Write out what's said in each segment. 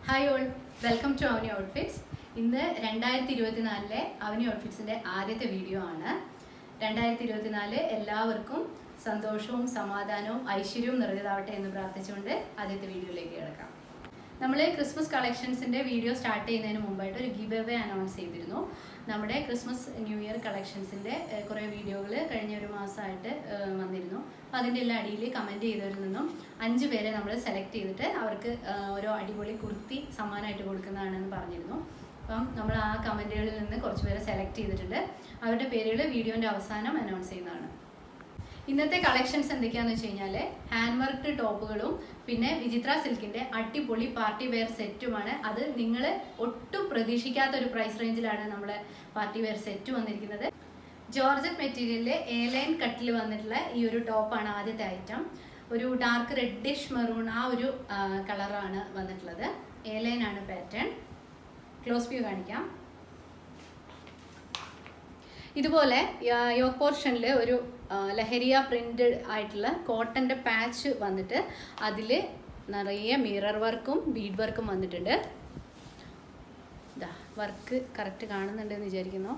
Hi all, welcome to Avani outfits. ഇന്ന് 2024 അവനി ഔട്ട്ഫിറ്റ്സിൻ്റെ ആദ്യത്തെ video ആണ്. 2024 എല്ലാവർക്കും സന്തോഷവും സമാധാനവും ഐശ്വര്യവും നിറഞ്ഞതാവട്ടെ എന്ന് പ്രാർത്ഥിച്ചുകൊണ്ട് ആദ്യത്തെ വീഡിയോയിലേക്ക് കിടക്കാം. നമ്മൾ ക്രിസ്മസ് കളക്ഷൻസിൻ്റെ വീഡിയോ സ്റ്റാർട്ട് ചെയ്യുന്നതിന് മുമ്പായിട്ട് ഒരു ഗിവ് അവേ അനൗൺസ് ചെയ്തിരുന്നു. നമ്മുടെ ക്രിസ്മസ് ന്യൂ ഇയർ കളക്ഷൻസിൻ്റെ കുറേ വീഡിയോകൾ കഴിഞ്ഞ ഒരു മാസമായിട്ട് വന്നിരുന്നു. അപ്പോൾ അതിൻ്റെ എല്ലാ അടിയിൽ കമൻറ്റ് ചെയ്തവരിൽ നിന്നും 5 പേരെ നമ്മൾ സെലക്ട് ചെയ്തിട്ട് അവർക്ക് ഓരോ അടിപൊളി കുർത്തി സമ്മാനമായിട്ട് കൊടുക്കുന്നതാണെന്ന് പറഞ്ഞിരുന്നു. അപ്പം നമ്മൾ ആ കമൻറ്റുകളിൽ നിന്ന് കുറച്ച് പേരെ സെലക്ട് ചെയ്തിട്ടുണ്ട്. അവരുടെ പേരുകൾ വീഡിയോൻ്റെ അവസാനം അനൗൺസ് ചെയ്യുന്നതാണ്. ഇന്നത്തെ കളക്ഷൻസ് എന്തൊക്കെയാണെന്ന് വെച്ച് കഴിഞ്ഞാൽ ഹാൻഡ് വർക്ക് ടോപ്പുകളും പിന്നെ വിചിത്ര സിൽക്കിൻ്റെ അടിപൊളി പാർട്ടി വെയർ സെറ്റുമാണ്. അത് നിങ്ങൾ ഒട്ടും പ്രതീക്ഷിക്കാത്ത ഒരു പ്രൈസ് റേഞ്ചിലാണ് നമ്മുടെ പാർട്ടി വെയർ സെറ്റ് വന്നിരിക്കുന്നത്. ജോർജറ്റ് മെറ്റീരിയലിൽ എ-ലൈൻ കട്ടിൽ വന്നിട്ടുള്ള ഈ ഒരു ടോപ്പാണ് ആദ്യത്തെ ഐറ്റം. ഒരു ഡാർക്ക് റെഡിഷ് മെറൂൺ ആ ഒരു കളറാണ് വന്നിട്ടുള്ളത്. എ-ലൈൻ ആണ് പാറ്റേൺ. ക്ലോസ് വ്യൂ കാണിക്കാം. ഇതുപോലെ യോക്ക് പോർഷനിൽ ഒരു ലഹരിയ പ്രിൻ്റഡ് ആയിട്ടുള്ള കോട്ടൻ്റെ പാച്ച് വന്നിട്ട് അതിൽ നിറയെ മിറർ വർക്കും ബീഡ് വർക്കും വന്നിട്ടുണ്ട്. ഇതാ വർക്ക് കറക്റ്റ് കാണുന്നുണ്ടെന്ന് വിചാരിക്കുന്നു.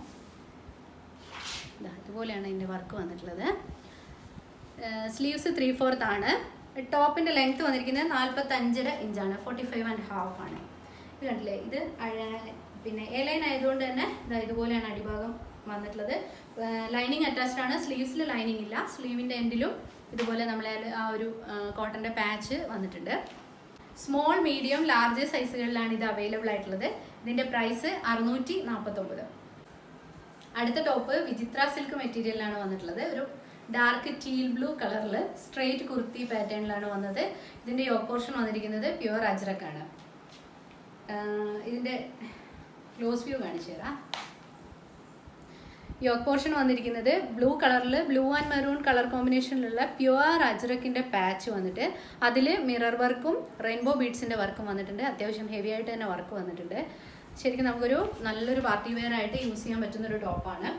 ഇതാ ഇതുപോലെയാണ് ഇതിൻ്റെ വർക്ക് വന്നിട്ടുള്ളത്. സ്ലീവ്സ് 3/4 ആണ്. ടോപ്പിൻ്റെ ലെങ്ത്ത് വന്നിരിക്കുന്നത് 45.5 ഇഞ്ചാണ്. 45.5 ആണ്. ഇത് കണ്ടില്ലേ, ഇത് പിന്നെ എ ലൈൻ ആയതുകൊണ്ട് തന്നെ ഇതുപോലെയാണ് അടിഭാഗം വന്നിട്ടുള്ളത്. ലൈനിങ് അറ്റാച്ച്ഡ് ആണ്. സ്ലീവ്സിൽ ലൈനിങ് ഇല്ല. സ്ലീവിൻ്റെ എൻഡിലും ഇതുപോലെ നമ്മളെ ആ ഒരു കോട്ടൻ്റെ പാച്ച് വന്നിട്ടുണ്ട്. സ്മോൾ മീഡിയം ലാർജ് സൈസുകളിലാണ് ഇത് അവൈലബിൾ ആയിട്ടുള്ളത്. ഇതിൻ്റെ പ്രൈസ് 649. അടുത്ത ടോപ്പ് വിചിത്ര സിൽക്ക് മെറ്റീരിയലിലാണ് വന്നിട്ടുള്ളത്. ഒരു ഡാർക്ക് ടീൽ ബ്ലൂ കളറിൽ സ്ട്രെയിറ്റ് കുർത്തി പാറ്റേണിലാണ് വന്നത്. ഇതിൻ്റെ യോക്ക് പോർഷൻ വന്നിരിക്കുന്നത് പ്യുവർ അജ്രക്കാണ്. ഇതിൻ്റെ ക്ലോസ് വ്യൂ കാണിച്ചു തരാം. യോക്ക് പോർഷൻ വന്നിരിക്കുന്നത് ബ്ലൂ കളറിൽ ബ്ലൂ ആൻഡ് മെറൂൺ കളർ കോമ്പിനേഷനിലുള്ള പ്യുവർ അജ്രക്കിൻ്റെ പാച്ച് വന്നിട്ട് അതിൽ മിറർ വർക്കും റെയിൻബോ ബീഡ്സിൻ്റെ വർക്കും വന്നിട്ടുണ്ട്. അത്യാവശ്യം ഹെവി ആയിട്ട് തന്നെ വർക്ക് വന്നിട്ടുണ്ട്. ശരിക്കും നമുക്കൊരു നല്ലൊരു പാർട്ടി വെയർ ആയിട്ട് യൂസ് ചെയ്യാൻ പറ്റുന്നൊരു ടോപ്പാണ്.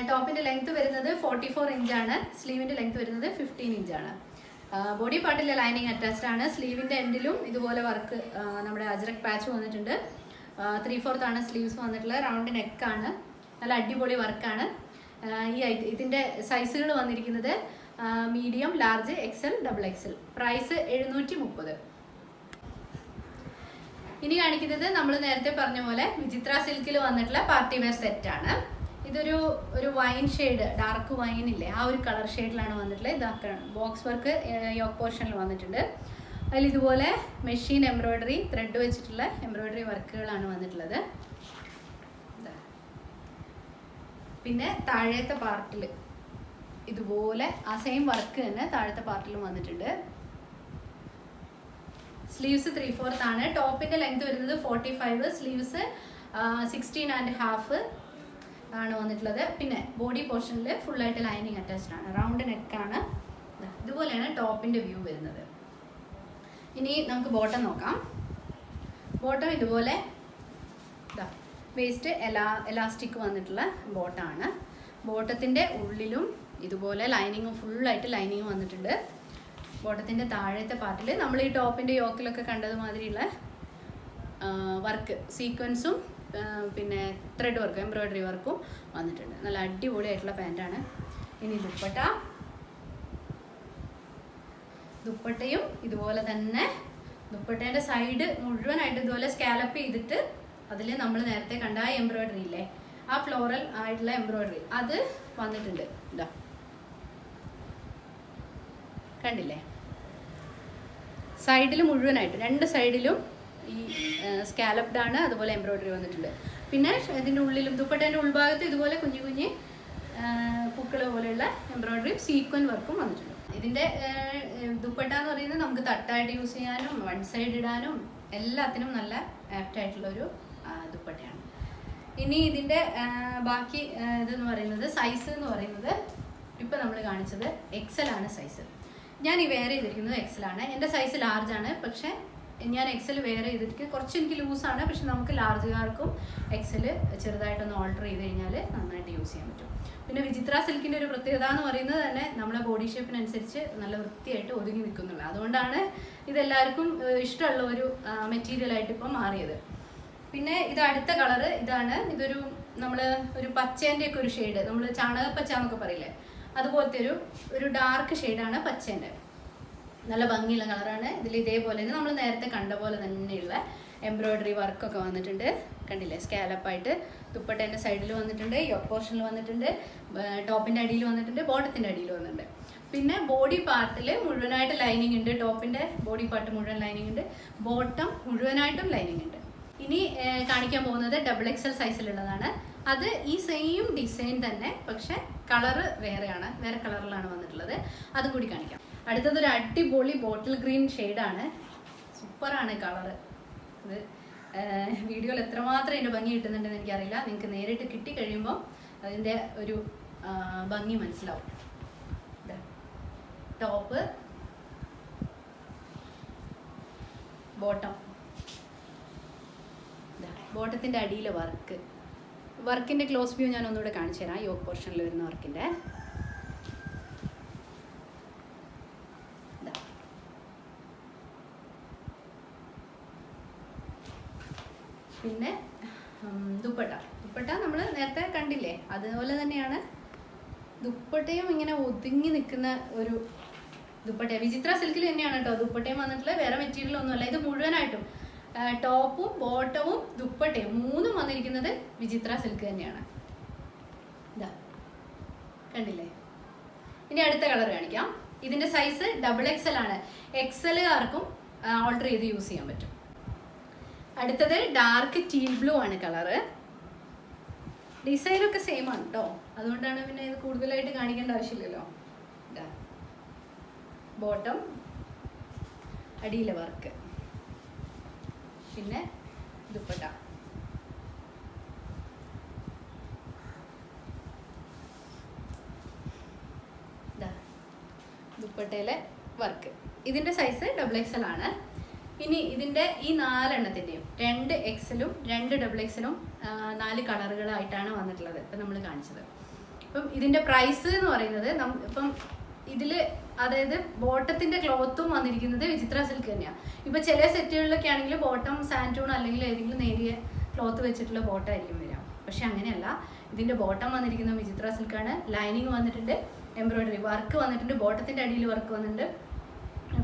ടോപ്പിൻ്റെ ലെങ്ത്ത് വരുന്നത് 44 ഇഞ്ചാണ്. സ്ലീവിൻ്റെ ലെങ്ത്ത് വരുന്നത് 15 ഇഞ്ചാണ്. ബോഡി പാർട്ടിലെ ലൈനിങ് അറ്റാച്ച്ഡ് ആണ്. സ്ലീവിൻ്റെ എൻഡിലും ഇതുപോലെ വർക്ക് നമ്മുടെ അജ്രക് പാച്ച് വന്നിട്ടുണ്ട്. 3/4 ആണ് സ്ലീവ്സ് വന്നിട്ടുള്ളത്. റൗണ്ട് നെക്കാണ്. നല്ല അടിപൊളി വർക്കാണ്. ഇതിൻ്റെ സൈസുകൾ വന്നിരിക്കുന്നത് medium, large, XL, XXL. Price 730. ഇനി കാണിക്കുന്നത് നമ്മൾ നേരത്തെ പറഞ്ഞ പോലെ വിചിത്ര സിൽക്കിൽ വന്നിട്ടുള്ള പാർട്ടി വെയർ സെറ്റാണ്. ഇതൊരു വൈൻ ഷെയ്ഡ്, ഡാർക്ക് വൈൻ ഇല്ലേ, ആ ഒരു കളർ ഷെയ്ഡിലാണ് വന്നിട്ടുള്ളത്. ഇതാക്കണം ബോക്സ് വർക്ക് യോക്ക് പോർഷനിൽ വന്നിട്ടുണ്ട്. അതിൽ ഇതുപോലെ മെഷീൻ എംബ്രോയ്ഡറി ത്രെഡ് വെച്ചിട്ടുള്ള എംബ്രോയ്ഡറി വർക്കുകളാണ് വന്നിട്ടുള്ളത്. പിന്നെ താഴത്തെ പാർട്ടിൽ ഇതുപോലെ ആ സെയിം വർക്ക് തന്നെ താഴത്തെ പാർട്ടിലും വന്നിട്ടുണ്ട്. സ്ലീവ്സ് 3/4 ആണ്. ടോപ്പിൻ്റെ ലെങ്ത് വരുന്നത് 45. സ്ലീവ്സ് 16.5 ആണ് വന്നിട്ടുള്ളത്. പിന്നെ ബോഡി പോർഷനിൽ ഫുള്ളായിട്ട് ലൈനിങ് അറ്റാച്ച്ഡ് ആണ്. റൗണ്ട് നെക്കാണ്. ഇതുപോലെയാണ് ടോപ്പിൻ്റെ വ്യൂ വരുന്നത്. ഇനി നമുക്ക് ബോട്ടം നോക്കാം. ബോട്ടം ഇതുപോലെ വേസ്റ്റ് എലാസ്റ്റിക് വന്നിട്ടുള്ള ബോട്ടാണ്. ബോട്ടത്തിൻ്റെ ഉള്ളിലും ഇതുപോലെ ലൈനിങ്ങും ഫുള്ളായിട്ട് ലൈനിങ് വന്നിട്ടുണ്ട്. ബോട്ടത്തിൻ്റെ താഴത്തെ പാർട്ടിൽ നമ്മൾ ഈ ടോപ്പിൻ്റെ യോക്കിലൊക്കെ കണ്ടതുമാതിരിയുള്ള വർക്ക് സീക്വൻസും പിന്നെ ത്രെഡ് വർക്കും എംബ്രോയ്ഡറി വർക്കും വന്നിട്ടുണ്ട്. നല്ല അടിപൊളിയായിട്ടുള്ള പാൻറ്റാണ്. ഇനി ദുപ്പട്ടയും ഇതുപോലെ തന്നെ. ദുപ്പട്ടേൻ്റെ സൈഡ് മുഴുവനായിട്ട് ഇതുപോലെ സ്കാലപ്പ് ചെയ്തിട്ട് അതിൽ നമ്മൾ നേരത്തെ കണ്ട ആ എംബ്രോയ്ഡറി ഇല്ലേ, ആ ഫ്ലോറൽ ആയിട്ടുള്ള എംബ്രോയ്ഡറി അത് വന്നിട്ടുണ്ട്. ഇതാ കണ്ടില്ലേ, സൈഡിൽ മുഴുവനായിട്ട് 2 സൈഡിലും ഈ സ്കാലപ്ഡ് ആണ്. അതുപോലെ എംബ്രോയ്ഡറി വന്നിട്ടുണ്ട്. പിന്നെ ഇതിൻ്റെ ഉള്ളിലും ദുപ്പട്ടേൻ്റെ ഉൾഭാഗത്ത് ഇതുപോലെ കുഞ്ഞു പൂക്കൾ പോലെയുള്ള എംബ്രോയ്ഡറിയും സീക്വൻ വർക്കും വന്നിട്ടുണ്ട്. ഇതിൻ്റെ ദുപ്പട്ട എന്ന് പറയുന്നത് നമുക്ക് തട്ടായിട്ട് യൂസ് ചെയ്യാനും വൺ സൈഡ് ഇടാനും എല്ലാത്തിനും നല്ല ആപ്റ്റായിട്ടുള്ളൊരു ദുപ്പട്ടയാണ്. ഇനി ഇതിൻ്റെ ബാക്കി ഇതെന്ന് പറയുന്നത് സൈസ് എന്ന് പറയുന്നത് ഇപ്പം നമ്മൾ കാണിച്ചത് XL ആണ് സൈസ്. ഞാൻ ഈ വെയർ ചെയ്തിരിക്കുന്നത് XL ആണ്. എൻ്റെ സൈസ് ലാർജ് ആണ്. പക്ഷേ ഞാൻ എക്സൽ വേറെ ചെയ്തിട്ട് കുറച്ച് എനിക്ക് ലൂസാണ്, പക്ഷെ നമുക്ക് ലാർജുകാർക്കും എക്സൽ ചെറുതായിട്ടൊന്ന് ഓൾട്ടർ ചെയ്ത് കഴിഞ്ഞാൽ നന്നായിട്ട് യൂസ് ചെയ്യാൻ പറ്റും. പിന്നെ വിചിത്ര സിൽക്കിൻ്റെ ഒരു പ്രത്യേകത എന്ന് പറയുന്നത് തന്നെ നമ്മളെ ബോഡി ഷേപ്പിനനുസരിച്ച് നല്ല വൃത്തിയായിട്ട് ഒതുങ്ങി നിൽക്കുന്നുള്ളത്. അതുകൊണ്ടാണ് ഇതെല്ലാവർക്കും ഇഷ്ടമുള്ള ഒരു മെറ്റീരിയലായിട്ട് ഇപ്പം മാറിയത്. പിന്നെ ഇത് അടുത്ത കളറ് ഇതാണ്. ഇതൊരു നമ്മൾ ഒരു പച്ചേൻ്റെ ഒക്കെ ഒരു ഷെയ്ഡ്, നമ്മൾ ചാണകപ്പച്ച എന്നൊക്കെ പറയില്ലേ, അതുപോലത്തെ ഒരു ഡാർക്ക് ഷെയ്ഡാണ് പച്ചേൻ്റെ. നല്ല ഭംഗിയുള്ള കളറാണ്. ഇതിൽ ഇതേപോലെ തന്നെ നമ്മൾ നേരത്തെ കണ്ട പോലെ തന്നെയുള്ള എംബ്രോയ്ഡറി വർക്കൊക്കെ വന്നിട്ടുണ്ട്. കണ്ടില്ലേ, സ്കാലപ്പായിട്ട് ദുപ്പട്ടേൻ്റെ സൈഡിൽ വന്നിട്ടുണ്ട്, യോക്ക് പോർഷനിൽ വന്നിട്ടുണ്ട്, ടോപ്പിൻ്റെ അടിയിൽ വന്നിട്ടുണ്ട്, ബോട്ടത്തിൻ്റെ അടിയിൽ വന്നിട്ടുണ്ട്. പിന്നെ ബോഡി പാർട്ടിൽ മുഴുവനായിട്ട് ലൈനിങ് ഉണ്ട്. ടോപ്പിൻ്റെ ബോഡി പാർട്ട് മുഴുവൻ ലൈനിങ് ഉണ്ട്, ബോട്ടം മുഴുവനായിട്ടും ലൈനിങ് ഉണ്ട്. ഇനി കാണിക്കാൻ പോകുന്നത് XXL സൈസിലുള്ളതാണ്. അത് ഈ സെയിം ഡിസൈൻ തന്നെ, പക്ഷെ കളറ് വേറെയാണ്, വേറെ കളറിലാണ് വന്നിട്ടുള്ളത്. അതും കൂടി കാണിക്കാം. അടുത്തത് ഒരു അടിപൊളി ബോട്ടിൽ ഗ്രീൻ ഷെയ്ഡാണ്. സൂപ്പറാണ് കളറ്. ഇത് വീഡിയോയിൽ എത്രമാത്രം അതിൻ്റെ ഭംഗി കിട്ടുന്നുണ്ടെന്ന് എനിക്കറിയില്ല. നിങ്ങൾക്ക് നേരിട്ട് കിട്ടിക്കഴിയുമ്പോൾ അതിൻ്റെ ഒരു ഭംഗി മനസ്സിലാവും. ടോപ്പ്, ബോട്ടം, ബോട്ടത്തിൻ്റെ അടിയിൽ വർക്കിൻ്റെ ക്ലോസ് വ്യൂ ഞാൻ ഒന്നുകൂടെ കാണിച്ചു തരാം. യോക്ക് പോർഷനിൽ വരുന്ന വർക്കിൻ്റെ പിന്നെ ദുപ്പട്ട നമ്മൾ നേരത്തെ കണ്ടില്ലേ, അതുപോലെ തന്നെയാണ് ദുപ്പട്ടയും. ഇങ്ങനെ ഒതുങ്ങി നിൽക്കുന്ന ഒരു ദുപ്പട്ട വിചിത്ര സിൽക്കിൽ തന്നെയാണ് കേട്ടോ ദുപ്പട്ടയും വന്നിട്ടുള്ളത്. വേറെ മെറ്റീരിയൽ ഒന്നുമല്ല. ഇത് മുഴുവനായിട്ടും ടോപ്പും ബോട്ടവും ദുപ്പട്ടയും മൂന്നും വന്നിരിക്കുന്നത് വിചിത്ര സിൽക്ക് തന്നെയാണ്. ഇതാ കണ്ടില്ലേ. ഇനി അടുത്ത കളർ കാണിക്കാം. ഇതിൻ്റെ സൈസ് XXL ആണ്. എക്സലുകാർക്കും ഓൾട്ടർ ചെയ്ത് യൂസ് ചെയ്യാൻ പറ്റും. അടുത്തത് ഡാർക്ക് ടീൽ ബ്ലൂ ആണ് കളറ്. ഡിസൈനൊക്കെ സെയിം ആണ് കേട്ടോ, അതുകൊണ്ടാണ് പിന്നെ ഇത് കൂടുതലായിട്ട് കാണിക്കേണ്ട ആവശ്യമില്ലല്ലോ. ബോട്ടം, അടിയിലെ വർക്ക്, പിന്നെ ദുപ്പട്ട. ദുപ്പട്ടയിലെ വർക്ക്. ഇതിൻ്റെ സൈസ് XXL ആണ്. ഇനി ഇതിൻ്റെ ഈ 4 എണ്ണത്തിൻ്റെയും 2 XL-ഉം 2 XXL-ഉം 4 കളറുകളായിട്ടാണ് വന്നിട്ടുള്ളത് ഇപ്പം നമ്മൾ കാണിച്ചത്. അപ്പം ഇതിൻ്റെ പ്രൈസ് എന്ന് പറയുന്നത് ഇപ്പം ഇതിൽ അതായത് ബോട്ടത്തിൻ്റെ ക്ലോത്തും വന്നിരിക്കുന്നത് വിചിത്ര സിൽക്ക് തന്നെയാണ്. ഇപ്പോൾ ചില സെറ്റുകളിലൊക്കെ ആണെങ്കിൽ ബോട്ടം സാൻറ്റൂൺ അല്ലെങ്കിൽ ഏതെങ്കിലും നേരിയ ക്ലോത്ത് വെച്ചിട്ടുള്ള ബോട്ടമായിരിക്കും വരിക. പക്ഷെ അങ്ങനെയല്ല, ഇതിൻ്റെ ബോട്ടം വന്നിരിക്കുന്നത് വിചിത്ര സിൽക്കാണ്. ലൈനിങ് വന്നിട്ടുണ്ട്, എംബ്രോയ്ഡറി വർക്ക് വന്നിട്ടുണ്ട്, ബോട്ടത്തിൻ്റെ അടിയിൽ വർക്ക് വന്നിട്ടുണ്ട്,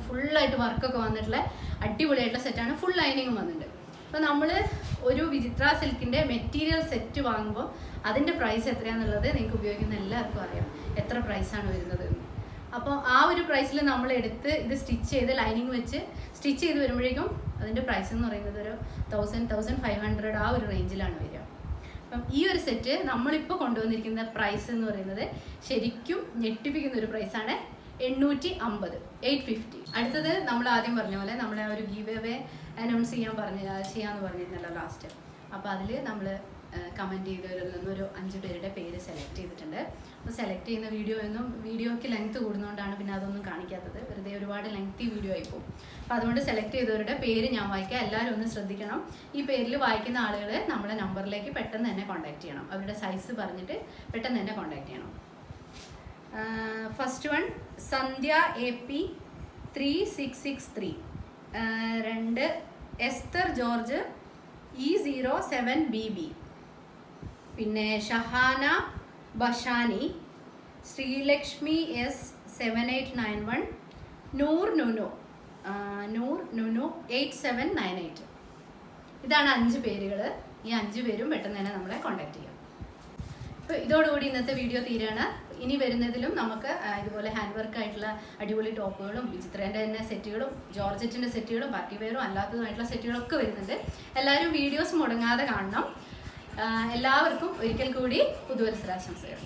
ഫുള്ളായിട്ട് വർക്കൊക്കെ വന്നിട്ടുള്ള അടിപൊളിയായിട്ടുള്ള സെറ്റാണ്. ഫുൾ ലൈനിങ്ങും വന്നിട്ടുണ്ട്. അപ്പോൾ നമ്മൾ ഒരു വിചിത്ര സിൽക്കിൻ്റെ മെറ്റീരിയൽ സെറ്റ് വാങ്ങുമ്പോൾ അതിൻ്റെ പ്രൈസ് എത്രയാണെന്നുള്ളത് നിങ്ങൾക്ക് ഉപയോഗിക്കുന്ന എല്ലാവർക്കും അറിയാം, എത്ര പ്രൈസാണ് വരുന്നത്. അപ്പോൾ ആ ഒരു പ്രൈസിൽ നമ്മൾ എടുത്ത് ഇത് സ്റ്റിച്ച് ചെയ്ത് ലൈനിങ് വെച്ച് സ്റ്റിച്ച് ചെയ്ത് വരുമ്പോഴേക്കും അതിൻ്റെ പ്രൈസ് എന്ന് പറയുന്നത് ഒരു 1000-1500 ആ ഒരു റേഞ്ചിലാണ് വരിക. അപ്പം ഈ ഒരു സെറ്റ് നമ്മളിപ്പോൾ കൊണ്ടുവന്നിരിക്കുന്ന പ്രൈസ് എന്ന് പറയുന്നത് ശരിക്കും ഞെട്ടിപ്പിക്കുന്ന ഒരു പ്രൈസാണ്. 850. അടുത്തത് നമ്മൾ ആദ്യം പറഞ്ഞ പോലെ നമ്മളെ ഒരു ഗീവ് അവേ അനൗൺസ് ചെയ്യാമെന്ന് പറഞ്ഞിരുന്നല്ലോ ലാസ്റ്റ്. അപ്പോൾ അതിൽ നമ്മൾ കമൻറ്റ് ചെയ്തവരിൽ നിന്നൊരു 5 പേരുടെ പേര് സെലക്ട് ചെയ്തിട്ടുണ്ട്. അപ്പോൾ സെലക്ട് ചെയ്യുന്ന വീഡിയോയ്ക്ക് ലെങ്ത്ത് കൂടുന്നതുകൊണ്ടാണ് പിന്നെ അതൊന്നും കാണിക്കാത്തത്. വെറുതെ ഒരുപാട് ലെങ്ത്തി വീഡിയോ ആയിപ്പോവും. അപ്പോൾ അതുകൊണ്ട് സെലക്ട് ചെയ്തവരുടെ പേര് ഞാൻ വായിക്കാം. എല്ലാവരും ഒന്ന് ശ്രദ്ധിക്കണം. ഈ പേരിൽ വായിക്കുന്ന ആളുകൾ നമ്മുടെ നമ്പറിലേക്ക് പെട്ടെന്ന് തന്നെ കോൺടാക്ട് ചെയ്യണം. അവരുടെ സൈസ് പറഞ്ഞിട്ട് പെട്ടെന്ന് തന്നെ കോൺടാക്ട് ചെയ്യണം. ഫസ്റ്റ് വൺ സന്ധ്യ AP 3663. 2 Esther George E07BB. പിന്നെ ഷഹാന ബഷാനി, ശ്രീലക്ഷ്മി S7891, നൂർ നുനു 8798. ഇതാണ് 5 പേരുകൾ. ഈ 5 പേരും പെട്ടെന്ന് തന്നെ നമ്മളെ കോൺടാക്ട് ചെയ്യാം. അപ്പോൾ ഇതോടുകൂടി ഇന്നത്തെ വീഡിയോ തീരാണ്. ഇനി വരുന്നതിലും നമുക്ക് ഇതുപോലെ ഹാൻഡ് വർക്ക് ആയിട്ടുള്ള അടിപൊളി ടോപ്പുകളും വിചിത്രേൻ്റെ തന്നെ സെറ്റുകളും ജോർജറ്റിൻ്റെ സെറ്റുകളും പാർട്ടി വെയറും അല്ലാത്തതുമായിട്ടുള്ള സെറ്റുകളൊക്കെ വരുന്നുണ്ട്. എല്ലാവരും വീഡിയോസ് മുടങ്ങാതെ കാണണം. എല്ലാവർക്കും ഒരിക്കൽ കൂടി പുതുവത്സരാശംസകൾ.